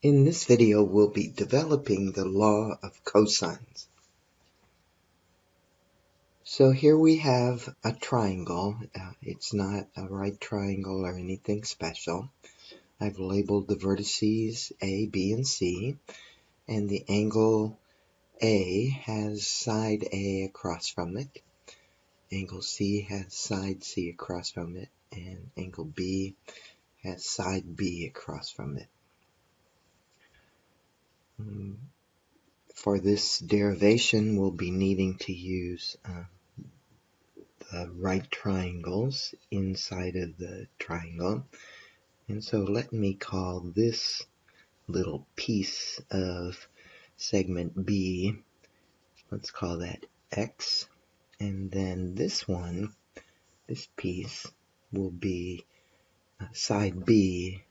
In this video, we'll be developing the law of cosines. So here we have a triangle. It's not a right triangle or anything special. I've labeled the vertices A, B, and C, and the angle A has side A across from it. Angle C has side C across from it, and angle B has side B across from it. For this derivation, we'll be needing to use the right triangles inside of the triangle. And so let me call this little piece of segment B, let's call that X. And then this one, this piece, will be side B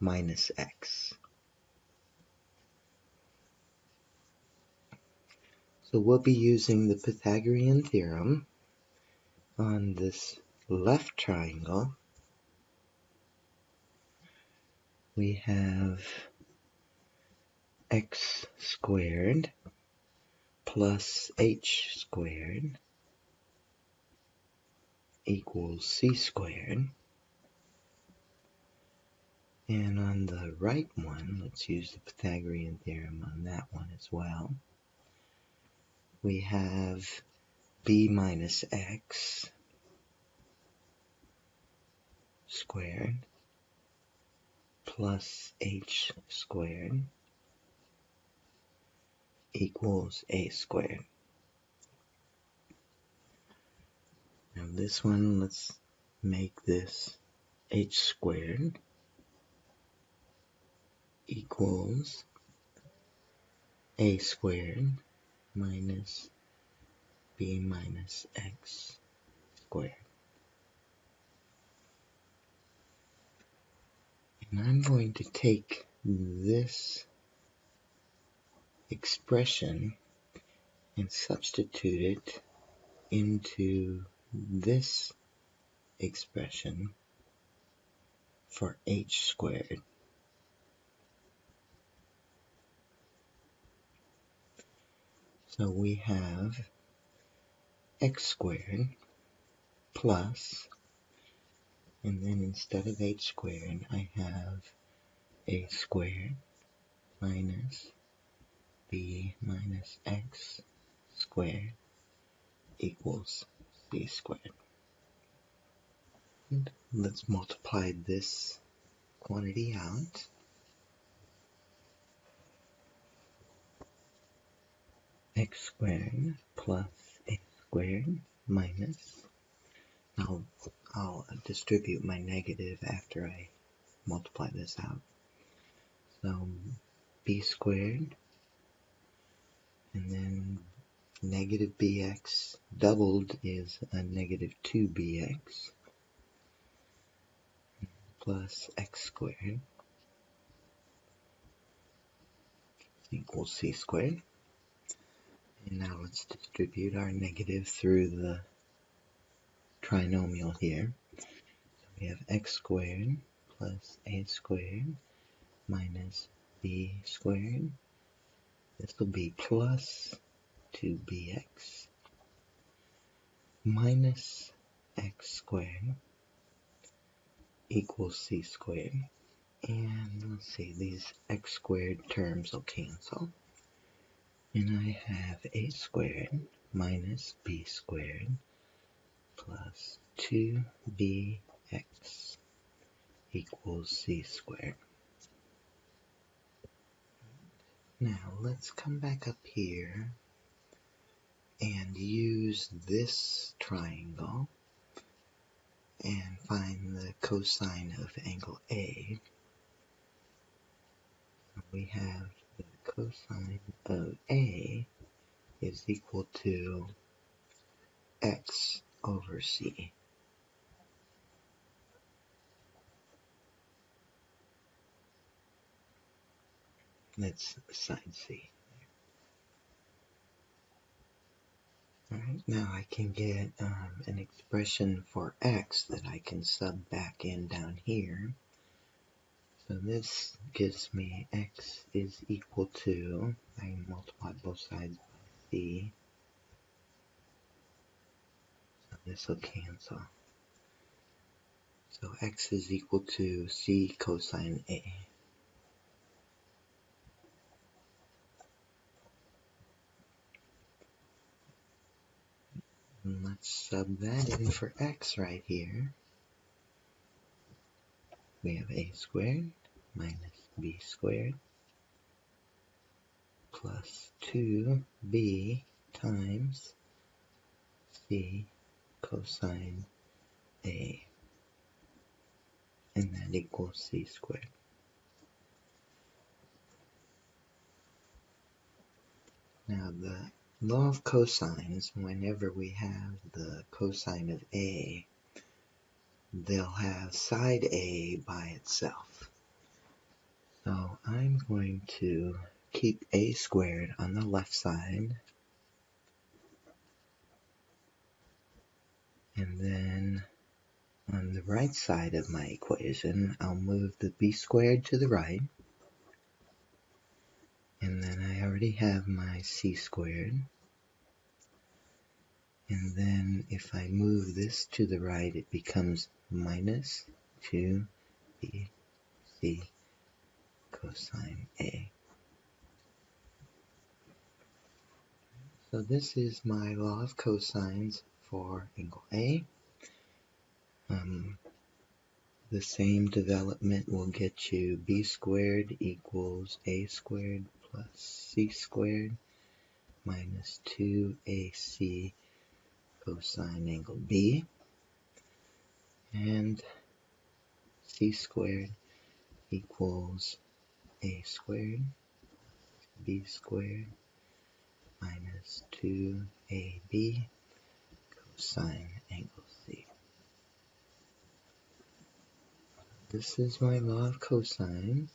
minus X. So we'll be using the Pythagorean Theorem on this left triangle. We have x squared plus h squared equals c squared. And on the right one, let's use the Pythagorean theorem on that one as well. We have b minus x squared plus h squared equals a squared. Now this one, let's make this h squared equals a squared minus b minus x squared. And I'm going to take this expression and substitute it into this expression for h squared. So we have x squared plus, and then instead of h squared, I have a squared minus b minus x squared equals c squared. And let's multiply this quantity out. X squared plus a squared minus, I'll distribute my negative after I multiply this out. So b squared, and then negative bx doubled is a negative 2bx plus x squared equals c squared. And now let's distribute our negative through the trinomial here. So we have x squared plus a squared minus b squared. This will be plus 2bx minus x squared equals c squared. And let's see, these x squared terms will cancel. And I have a squared minus b squared plus 2bx equals c squared. Now let's come back up here and use this triangle and find the cosine of angle A. We have the cosine of A is equal to x over c. That's side c. Alright, now I can get an expression for x that I can sub back in down here. So this gives me x is equal to, I multiply both sides by c, so this will cancel. So x is equal to c cosine A. And let's sub that in for x right here. We have a squared minus b squared plus 2b times c cosine A, and that equals c squared. Now the law of cosines, whenever we have the cosine of A, they'll have side A by itself. So I'm going to keep a squared on the left side, and then on the right side of my equation, I'll move the b squared to the right, and then I already have my c squared. And then if I move this to the right, it becomes minus 2bc cosine A. So this is my law of cosines for angle A. The same development will get you b squared equals a squared plus c squared minus 2ac cosine angle B, and c squared equals a squared b squared minus 2ab cosine angle C. This is my law of cosines.